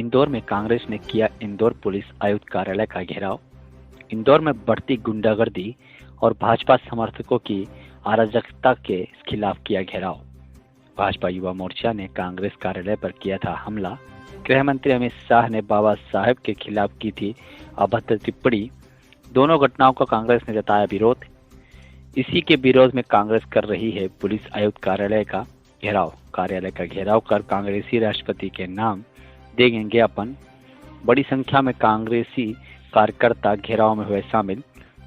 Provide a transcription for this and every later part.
इंदौर में कांग्रेस ने किया इंदौर पुलिस आयुक्त कार्यालय का घेराव। इंदौर में बढ़ती गुंडागर्दी और भाजपा समर्थकों की अराजकता के खिलाफ किया घेराव। भाजपा युवा मोर्चा ने कांग्रेस कार्यालय पर किया था हमला। गृह मंत्री अमित शाह ने बाबा साहेब के खिलाफ की थी अभद्र टिप्पणी। दोनों घटनाओं का कांग्रेस ने जताया विरोध। इसी के विरोध में कांग्रेस कर रही है पुलिस आयुक्त कार्यालय का घेराव। कार्यालय का घेराव कर कांग्रेसी राष्ट्रपति के नाम देंगे ज्ञापन। बड़ी संख्या में कांग्रेसी कार्यकर्ता घेराव में हुए शामिल।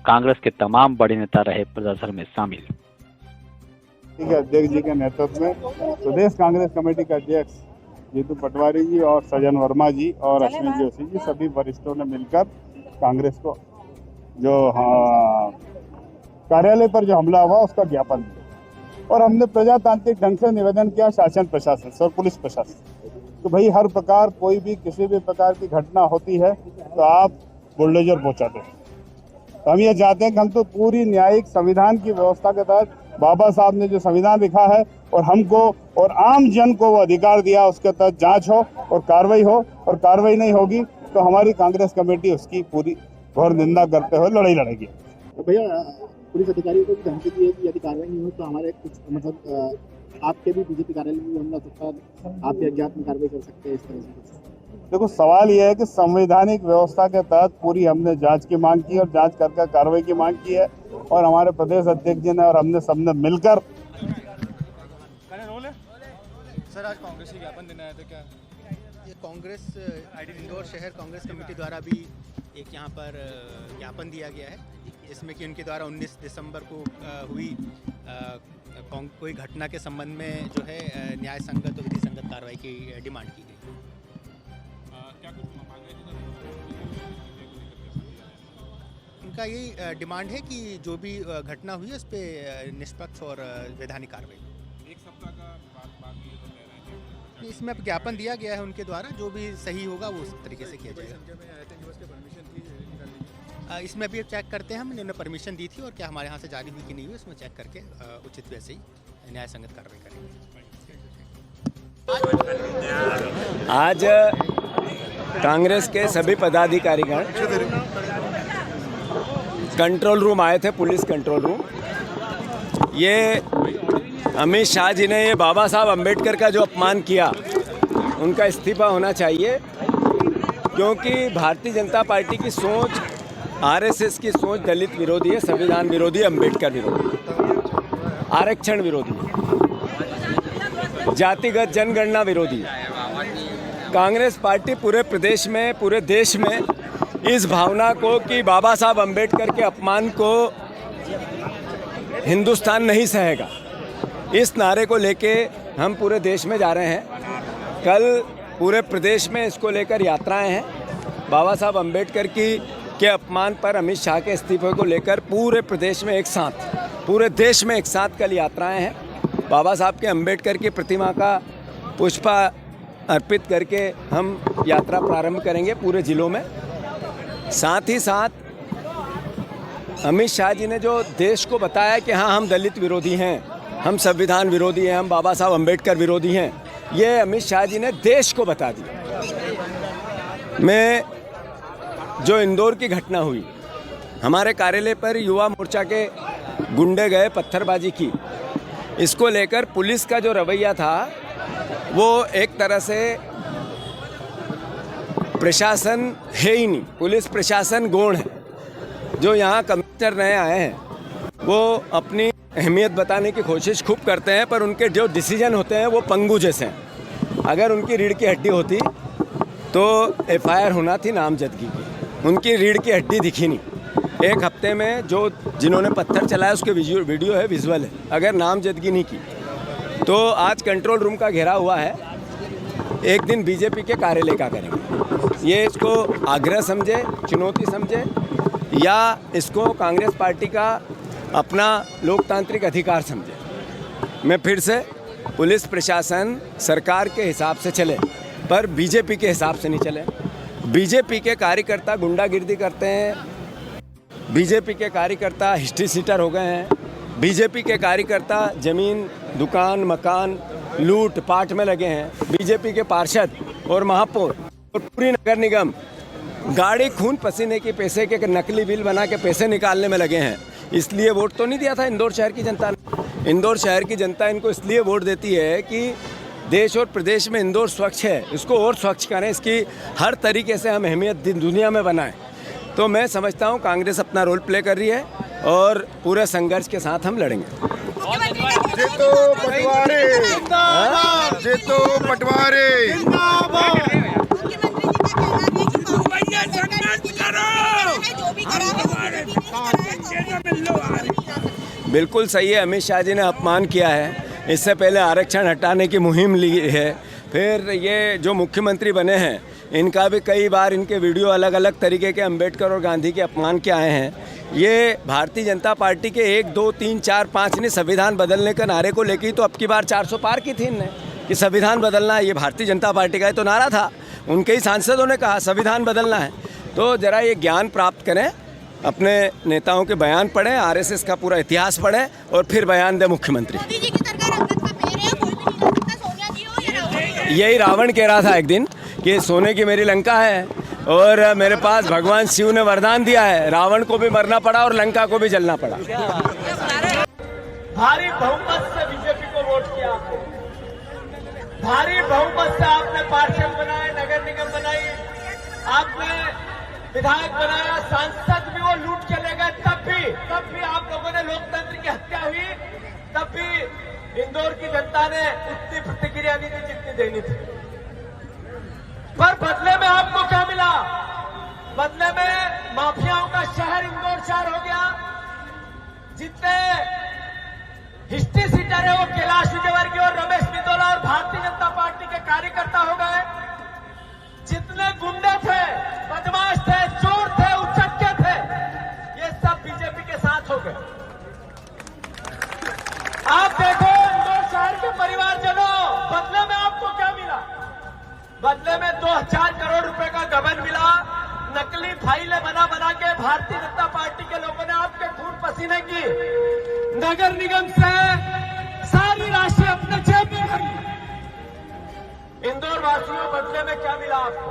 कांग्रेस के तमाम बड़े नेता रहे प्रदर्शन में शामिल। अध्यक्ष जी के नेतृत्व में प्रदेश कांग्रेस कमेटी के अध्यक्ष जीतू पटवारी जी और सजन वर्मा जी और अश्विन जोशी जी सभी वरिष्ठों ने मिलकर कांग्रेस को जो कार्यालय पर जो हमला हुआ उसका ज्ञापन दिया और हमने प्रजातांत्रिक ढंग से निवेदन किया शासन प्रशासन से और पुलिस प्रशासन तो भाई हर प्रकार कोई भी किसी भी प्रकार की घटना होती है तो आप बुलडोजर पहुंचा दें। तो हम ये चाहते हैं कि हम तो पूरी न्यायिक संविधान की व्यवस्था के तहत बाबा साहब ने जो संविधान लिखा है और हमको और आम जन को वो अधिकार दिया उसके तहत जांच हो और कार्रवाई हो, और कार्रवाई नहीं होगी तो हमारी कांग्रेस कमेटी उसकी पूरी घोर निंदा करते हुए लड़ाई लड़ेगी। तो भैया पुलिस अधिकारियों को भी धमकी दी है कि यदि कार्रवाई नहीं हो तो हमारे कुछ मतलब आपके भी बीजेपी कार्यालय में हमला सकता है, आप भी अज्ञात में कार्रवाई कर सकते हैं, इस तरह से। देखो सवाल यह है कि संवैधानिक व्यवस्था के तहत पूरी हमने जांच की मांग की और जांच कर कार्रवाई की मांग की है और हमारे प्रदेश अध्यक्ष जी ने और हमने सबने मिलकर। सर आज कांग्रेस की ज्ञापन देना है तो क्या ये कांग्रेस इंदौर शहर कांग्रेस कमेटी द्वारा भी एक यहाँ पर ज्ञापन दिया गया है जिसमें कि उनके द्वारा 19 दिसंबर को हुई कोई घटना के संबंध में जो है न्याय संगत और विधि संगत कार्रवाई की डिमांड की गई। क्या कुछ मांगे उनका यही डिमांड है कि जो भी घटना हुई है उस पर निष्पक्ष और वैधानिक कार्रवाई। एक सप्ताह का बाकी तो कह रहे हैं इसमें ज्ञापन दिया गया है उनके द्वारा, जो भी सही होगा वो उस तरीके से किया जाएगा। इसमें अभी चेक करते हैं, हमने परमिशन दी थी और क्या हमारे यहाँ से जारी हुई कि नहीं हुई उसमें चेक करके उचित वैसे ही न्याय संगत कार्रवाई करेंगे। आज कांग्रेस के सभी पदाधिकारीगण कंट्रोल रूम आए थे, पुलिस कंट्रोल रूम। ये अमित शाह जी ने ये बाबा साहब अम्बेडकर का जो अपमान किया उनका इस्तीफा होना चाहिए, क्योंकि भारतीय जनता पार्टी की सोच, आरएसएस की सोच दलित विरोधी है, संविधान विरोधी, अम्बेडकर विरोधी, आरक्षण विरोधी, जातिगत जनगणना विरोधी। कांग्रेस पार्टी पूरे प्रदेश में, पूरे देश में इस भावना को कि बाबा साहब अम्बेडकर के अपमान को हिंदुस्तान नहीं सहेगा, इस नारे को लेके हम पूरे देश में जा रहे हैं। कल पूरे प्रदेश में इसको लेकर यात्राएं हैं। बाबा साहब अम्बेडकर के अपमान पर अमित शाह के इस्तीफे को लेकर पूरे प्रदेश में एक साथ, पूरे देश में एक साथ कल यात्राएं हैं। बाबा साहब के अम्बेडकर की प्रतिमा का पुष्पा अर्पित करके हम यात्रा प्रारंभ करेंगे पूरे जिलों में। साथ ही साथ अमित शाह जी ने जो देश को बताया कि हाँ हम दलित विरोधी हैं, हम संविधान विरोधी हैं, हम बाबा साहब अम्बेडकर विरोधी हैं, ये अमित शाह जी ने देश को बता दिया। मैं जो इंदौर की घटना हुई, हमारे कार्यालय पर युवा मोर्चा के गुंडे गए, पत्थरबाजी की, इसको लेकर पुलिस का जो रवैया था वो एक तरह से प्रशासन है ही नहीं, पुलिस प्रशासन गौण है। जो यहाँ कमिश्नर नए आए हैं वो अपनी अहमियत बताने की कोशिश खूब करते हैं, पर उनके जो डिसीजन होते हैं वो पंगु जैसे हैं। अगर उनकी रीढ़ की हड्डी होती तो एफआईआर होना थी नामजदगी की। उनकी रीढ़ की हड्डी दिखी नहीं। एक हफ्ते में जिन्होंने पत्थर चलाया उसके वीडियो है, विजुअल है। अगर नामजदगी नहीं की तो आज कंट्रोल रूम का घेरा हुआ है, एक दिन बीजेपी के कार्यालय का करेंगे। ये इसको आग्रह समझे, चुनौती समझे, या इसको कांग्रेस पार्टी का अपना लोकतांत्रिक अधिकार समझे। मैं फिर से, पुलिस प्रशासन सरकार के हिसाब से चले पर बीजेपी के हिसाब से नहीं चले। बीजेपी के कार्यकर्ता गुंडागिर्दी करते हैं, बीजेपी के कार्यकर्ता हिस्ट्री सीटर हो गए हैं, बीजेपी के कार्यकर्ता जमीन, दुकान, मकान लूट पाट में लगे हैं, बीजेपी के पार्षद और महापौर और पूरी नगर निगम गाड़ी खून पसीने की पैसे के नकली बिल बना के पैसे निकालने में लगे हैं। इसलिए वोट तो नहीं दिया था इंदौर शहर की जनता ने। इंदौर शहर की जनता इनको इसलिए वोट देती है कि देश और प्रदेश में इंदौर स्वच्छ है, इसको और स्वच्छ करें, इसकी हर तरीके से हम अहमियत दुनिया में बनाएं। तो मैं समझता हूँ कांग्रेस अपना रोल प्ले कर रही है और पूरे संघर्ष के साथ हम लड़ेंगे। जीतो पटवारी जिंदाबाद, जीतो पटवारी जिंदाबाद। बिल्कुल सही है, अमित शाह जी ने अपमान किया है। इससे पहले आरक्षण हटाने की मुहिम ली है, फिर ये जो मुख्यमंत्री बने हैं इनका भी कई बार इनके वीडियो अलग अलग तरीके के अंबेडकर और गांधी के अपमान के आए हैं। ये भारतीय जनता पार्टी के 1, 2, 3, 4, 5 ने संविधान बदलने के नारे को लेकर तो अब की बार 400 पार की थी इनने कि संविधान बदलना है। ये भारतीय जनता पार्टी का तो नारा था, उनके ही सांसदों ने कहा संविधान बदलना है। तो ज़रा ये ज्ञान प्राप्त करें, अपने नेताओं के बयान पढ़ें, आरएसएस का पूरा इतिहास पढ़ें और फिर बयान दें मुख्यमंत्री। यही रावण कह रहा था एक दिन कि सोने की मेरी लंका है और मेरे पास भगवान शिव ने वरदान दिया है। रावण को भी मरना पड़ा और लंका को भी जलना पड़ा। भारी बहुमत से बीजेपी को वोट किया आपने, भारी बहुमत से आपने पार्षद बनाए, नगर निगम बनाई, आपने विधायक बनाया, सांसद भी वो लूट के ले गए। तब भी आप लोगों ने लोकतंत्र की हत्या हुई, तब भी इंदौर की जनता ने उतनी प्रतिक्रिया नहीं दी जितनी देनी थी। पर बदले में आपको क्या मिला? बदले में माफियाओं का शहर इंदौर शहर हो गया। जितने हिस्ट्री सीटर है वो कैलाश विजयवर्गीय और रमेश बिंदोला और भारतीय जनता पार्टी के कार्यकर्ता हो गए। जितने गुंडे थे, बदमाश थे, चोर थे, उचक्के थे, ये सब बीजेपी के साथ हो गए। आप देखो इंदौर शहर के परिवारजनों, बदले में आपको क्या मिला? बदले में 2000 करोड़ रुपए का गबन मिला। नकली फाइलें बना के भारतीय जनता पार्टी के लोगों ने आपके खून पसीने की नगर निगम से सारी राशि अपने जेब में भरी। इंदौर वासियों, बदले में क्या मिला आपको?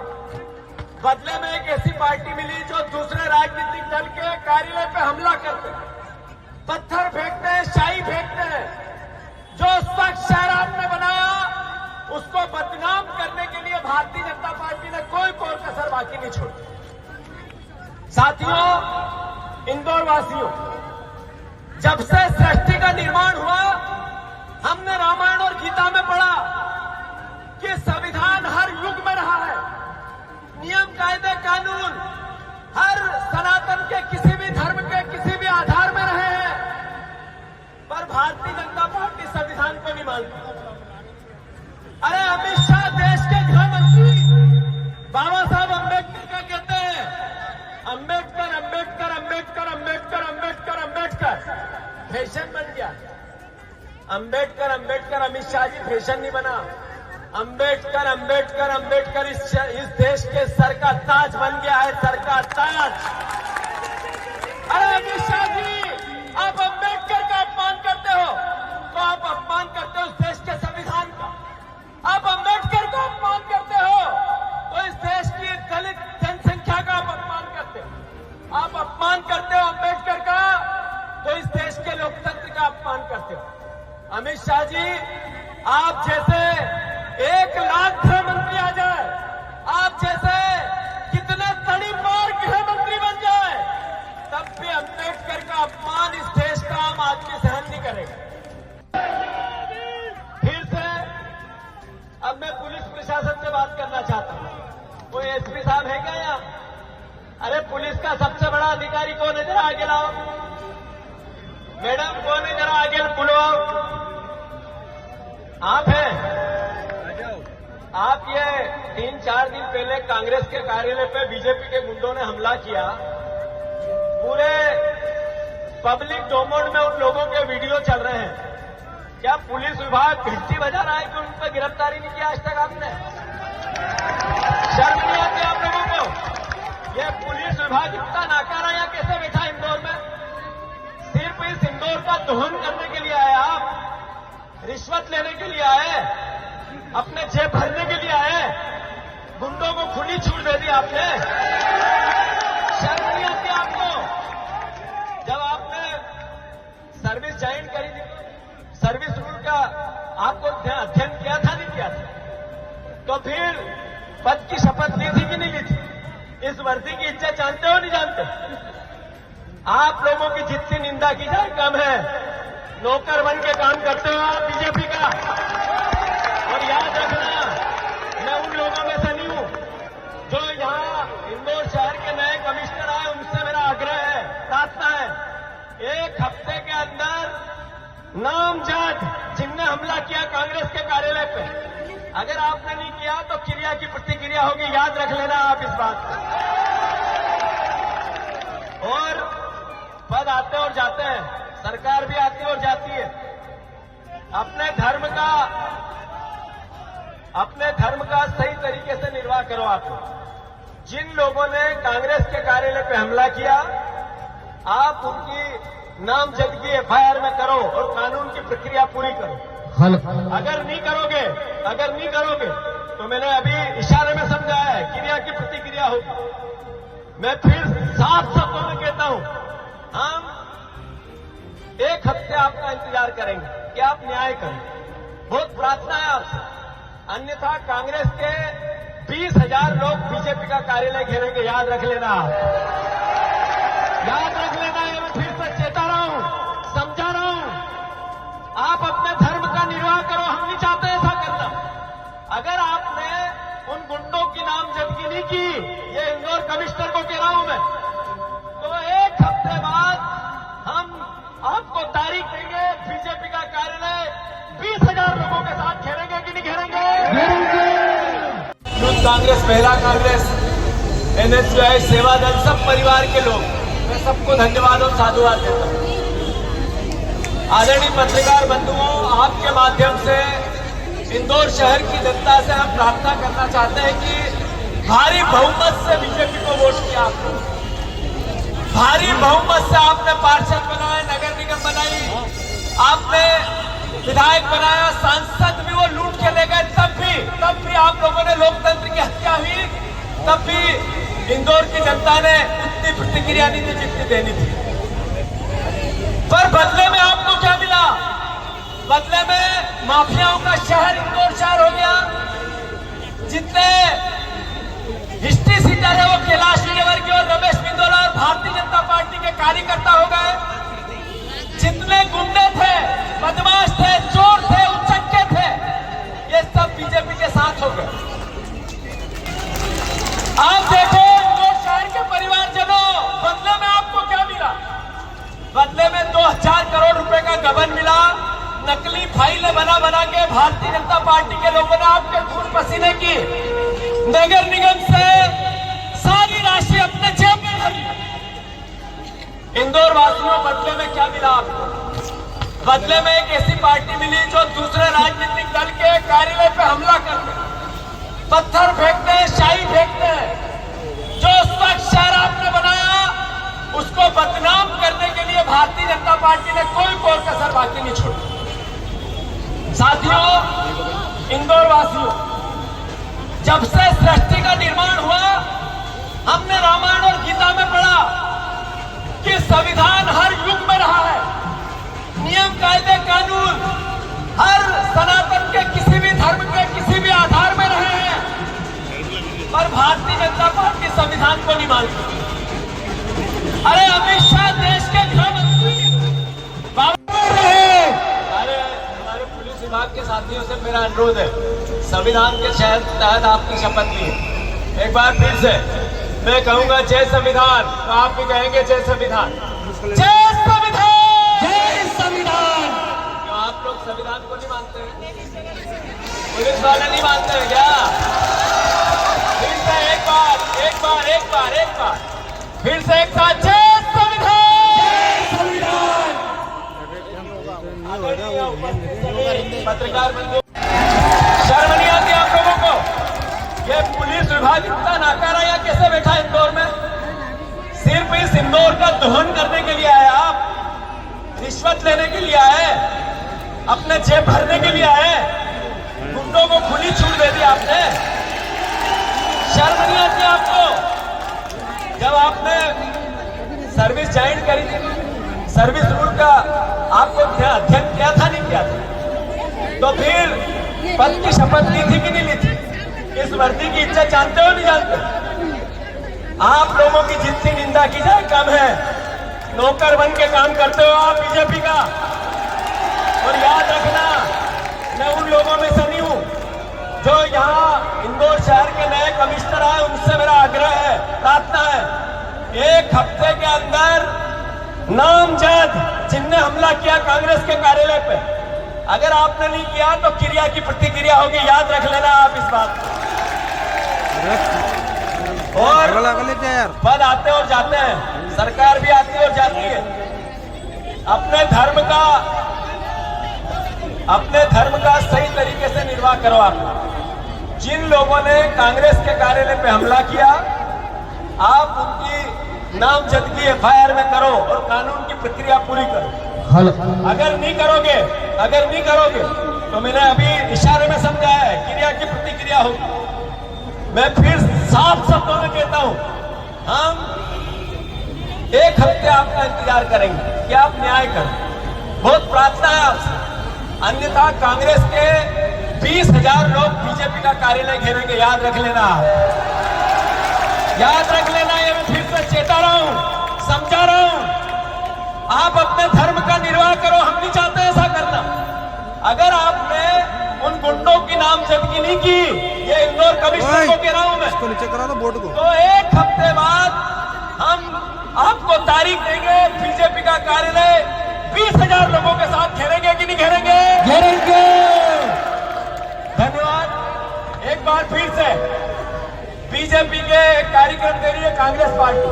बदले में एक ऐसी पार्टी मिली जो दूसरे राजनीतिक दल के कार्यालय पे हमला करते, पत्थर फेंकते हैं, शाही फेंकते हैं। जो स्वच्छ शहर आपने बनाया उसको बदनाम करने के लिए भारतीय जनता पार्टी ने कोई कसर बाकी नहीं छोड़ी। साथियों, इंदौर वासियों, जब से सृष्टि का निर्माण हुआ, हमने रामायण और गीता में पढ़ा कि संविधान हर युग में रहा है, नियम कायदे कानून हर सनातन के किसी भी धर्म के किसी भी आधार में रहे हैं। पर भारतीय जनता पार्टी संविधान को नहीं मानती। अरे अमित शाह देश के गृह मंत्री बाबा साहब अम्बेडकर का कहते हैं, अम्बेडकर अम्बेडकर अम्बेडकर अम्बेडकर अम्बेडकर अम्बेडकर फैशन बन गया। अम्बेडकर अम्बेडकर अमित शाह जी फैशन नहीं बना। अम्बेडकर अम्बेडकर अम्बेडकर इस देश के सर का ताज बन गया है, सर का ताज। अरे अमित शाह जी, आप अम्बेडकर का अपमान करते हो तो आप अपमान करते हो इस देश के संविधान का। आप अम्बेडकर का अपमान करते हो तो इस देश की दलित जनसंख्या का आप अपमान करते हो। आप अपमान करते हो अम्बेडकर का तो इस देश के लोकतंत्र का अपमान करते हो। अमित शाह जी, आप जैसे 1 लाख गृह मंत्री आ जाए, आप जैसे कितने तड़ी मार गृह मंत्री बन जाए, तब भी अम्बेडकर का अपमान इस देश का आम आदमी सहन नहीं करेगा। फिर से अब मैं पुलिस प्रशासन से बात करना चाहता हूं। कोई एसपी साहब है क्या यहाँ? अरे पुलिस का सबसे बड़ा अधिकारी कौन है? जरा आगे लाओ। मैडम कौन है? जरा आगे बुलवाओ। आप हैं? आप ये 3-4 दिन पहले कांग्रेस के कार्यालय पे बीजेपी के गुंडों ने हमला किया। पूरे पब्लिक डोमेन में उन लोगों के वीडियो चल रहे हैं। क्या पुलिस विभाग घंटी बजा रहा है कि उन पर गिरफ्तारी नहीं किया आज तक आपने? शर्म नहीं आती आप लोगों को? ये पुलिस विभाग इतना नाकारा यहाँ कैसे बैठा इंदौर में? सिर्फ इस इंदौर का दोहन करने के लिए आए आप, रिश्वत लेने के लिए आए, अपने जेब भरने के लिए आए। गुंडों को खुली छूट दे दी आपने। शर्म नहीं आती आपको? जब आपने सर्विस ज्वाइन करी थी, सर्विस रूल का आपको अध्ययन किया था नहीं किया था? तो फिर पद की शपथ ली थी कि नहीं ली थी? इस वर्दी की इज्जत जानते हो नहीं जानते? आप लोगों की जितनी निंदा की जाए कम है। नौकर बन के काम करते हो आप बीजेपी का। और याद रखना, मैं उन लोगों में से नहीं हूं जो यहां इंदौर शहर के नए कमिश्नर आए, उनसे मेरा आग्रह है, प्रार्थना है, एक हफ्ते के अंदर नामजद जिनने हमला किया कांग्रेस के कार्यालय पे, अगर आपने नहीं किया तो क्रिया की प्रतिक्रिया होगी। याद रख लेना आप इस बात को। और पद आते और जाते हैं, सरकार भी आती और जाती है। अपने धर्म का सही तरीके से निर्वाह करो। आप जिन लोगों ने कांग्रेस के कार्यालय पे हमला किया, आप उनकी नामजदगी एफआईआर में करो और कानून की प्रक्रिया पूरी करो। अगर नहीं करोगे तो मैंने अभी इशारे में समझाया है, क्रिया की प्रतिक्रिया होगी। मैं फिर साफ शब्दों में कहता हूं, हम एक हफ्ते आपका इंतजार करेंगे कि आप न्याय करें। बहुत प्रार्थना है आपसे, अन्यथा कांग्रेस के 20,000 लोग बीजेपी का कार्यालय घेरेंगे। याद रख लेना आप, याद रख लेना। ये मैं फिर से चेता रहा हूं, समझा रहा हूं। आप अपने धर्म का निर्वाह करो, हम नहीं चाहते ऐसा करना। अगर आपने उन गुंडों की नामजदगी नहीं की, ये इंदौर कमिश्नर को कह रहा हूं मैं, तो एक हफ्ते बाद हम आपको तारीख देंगे, बीजेपी का कार्यालय 20,000 लोगों के साथ घेरेंगे कि नहीं घेरेंगे? यूथ कांग्रेस, महिला कांग्रेस, एनएसयूआई, सेवा दल, सब परिवार के लोग, मैं सबको धन्यवाद और साधुवाद देता हूं। आदरणीय पत्रकार बंधुओं, आपके माध्यम से इंदौर शहर की जनता से हम प्रार्थना करना चाहते हैं कि भारी बहुमत से बीजेपी को वोट किया आपने, भारी बहुमत से आपने पार्षद बनाए, नगर निगम बनाई, आपने विधायक बनाया, सांसद भी वो लूट के ले गए, तब भी आप लोगों ने लोकतंत्र की हत्या हुई, तब भी इंदौर की जनता ने उतनी प्रतिक्रिया नहीं दी जितनी देनी थी। पर बदले में आपको क्या मिला? बदले में माफियाओं का शहर इंदौर शहर हो गया। जितने हिस्ट्री सीटर है वो कैलाश विजयवर्गीय और रमेश बिंदोला और भारतीय जनता पार्टी के कार्यकर्ता हो गए। जितने गुंडे थे, बदमाश थे, चोर थे, उचक्के थे, ये सब बीजेपी के साथ हो गए। आप देखो इंदौर शहर के परिवारजनों, बदले में आपको क्या मिला? बदले में 2000 करोड़ रुपए का गबन मिला। नकली फाइलें बना के भारतीय जनता पार्टी के लोगों ने आपके खून पसीने की नगर निगम से सारी राशि अपने जेब में भर ली। इंदौर वासियों, बदले में क्या मिला आपको? बदले में एक ऐसी पार्टी मिली जो दूसरे राजनीतिक दल के कार्यालय पे हमला करते, पत्थर फेंकते हैं, शाही फेंकते हैं। जो स्वच्छ शहर आपने बनाया, उसको बदनाम करने के लिए भारतीय जनता पार्टी ने कोई कोर कसर बाकी नहीं छोड़ी। साथियों, इंदौर वासियों, जब से सृष्टि का निर्माण हुआ, हमने रामायण और गीता में पढ़ा कि संविधान हर युग में रहा है, नियम कायदे कानून हर सनातन के किसी भी धर्म के किसी भी आधार में रहे हैं, पर भारतीय जनता पार्टी संविधान को नहीं मानती। अरे अमित शाह देश के गृह मंत्री रहे। अरे हमारे पुलिस विभाग के साथियों से मेरा अनुरोध है, संविधान के तहत आपकी शपथ ली है। एक बार फिर से मैं कहूंगा जय संविधान, तो आप भी कहेंगे जय संविधान, जय संविधान, जय संविधान। क्यों आप लोग संविधान को नहीं मानते हैं? पुलिस वाले नहीं मानते हैं क्या? फिर से एक बार फिर से एक साथ जय संविधान, जय संविधान। पत्रकार बंधु, शर्म नहीं आती आप लोगों को? ये पुलिस विभाग इतना नाकारा या कैसे बैठा इंदौर में? सिर्फ इस इंदौर का दोहन करने के लिए आए आप, रिश्वत लेने के लिए आए, अपने जेब भरने के लिए आए, गुंडों को खुली छूट दे दी आपने। शर्म नहीं आती आपको? जब आपने सर्विस ज्वाइन करी थी, सर्विस रूल का आपको अध्ययन किया था नहीं किया था? तो फिर पद की शपथ ली थी कि नहीं ली थी? इस वर्दी की इज्जत जानते हो नहीं जानते? आप लोगों की जितनी निंदा की जाए कम है। नौकर बन के काम करते हो आप बीजेपी का। और याद रखना, मैं उन लोगों में से नहीं हूं जो यहाँ इंदौर शहर के नए कमिश्नर आए, उनसे मेरा आग्रह है, प्रार्थना है, 1 हफ्ते के अंदर नामजद जिनने हमला किया कांग्रेस के कार्यालय पे, अगर आपने नहीं किया तो क्रिया की प्रतिक्रिया होगी। याद रख लेना आप इस बात को। और पद आते और जाते हैं, सरकार भी आती और जाती है। अपने धर्म का सही तरीके से निर्वाह करो। आप जिन लोगों ने कांग्रेस के कार्यालय पे हमला किया, आप उनकी नामजदगी FIR में करो और कानून की प्रक्रिया पूरी करो। अगर नहीं करोगे तो मैंने अभी इशारे में समझाया है, क्रिया की प्रतिक्रिया होगी। मैं फिर साफ शब्दों में कहता हूं, हम 1 हफ्ते आपका इंतजार करेंगे कि आप न्याय करें। बहुत प्रार्थना है आपसे, अन्यथा कांग्रेस के 20,000 लोग बीजेपी का कार्यालय घेरेंगे। याद रख लेना, याद रख लेना। ये मैं फिर से चेता रहा हूं, समझा रहा हूं। आप अपने धर्म का निर्वाह करो, हम नहीं चाहते ऐसा करना। अगर आपने उन गुंडों की नामजदगी नहीं की, ये इंदौर कमिश्नर को कह रहा हूं मैं, तो 1 हफ्ते बाद हम आपको तारीख देंगे। बीजेपी का कार्यालय 20,000 लोगों के साथ घेरेंगे कि नहीं घेरेंगे? घेरेंगे। धन्यवाद। एक बार फिर से बीजेपी के कार्यक्रम दे रही है कांग्रेस पार्टी।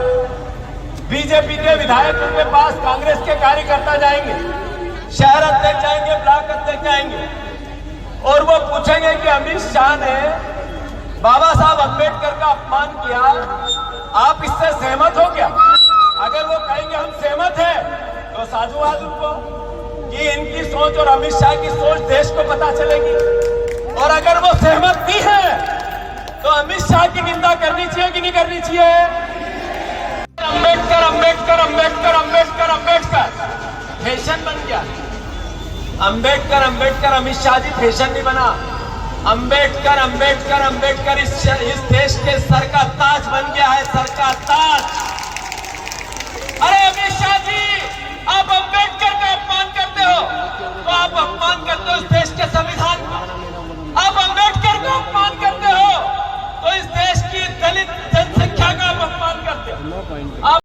बीजेपी के विधायकों के पास कांग्रेस के कार्यकर्ता जाएंगे, शहर अध्यक्ष जाएंगे, ब्लॉक अध्यक्ष जाएंगे, और वो पूछेंगे कि अमित शाह ने बाबा साहब अम्बेडकर का अपमान किया, आप इससे सहमत हो क्या? अगर वो कहेंगे हम सहमत हैं, तो साधुवाद उनको कि इनकी सोच और अमित शाह की सोच देश को पता चलेगी। और अगर वो सहमत नहीं है तो अमित शाह की निंदा करनी चाहिए कि नहीं करनी चाहिए? अम्बेडकर अम्बेडकर अम्बेडकर अम्बेडकर अम्बेडकर फैशन बन गया। अम्बेडकर अम्बेडकर अमित शाह जी फैशन नहीं बना। अम्बेडकर अम्बेडकर अम्बेडकर इस देश के सर का ताज बन गया है, सर का ताज।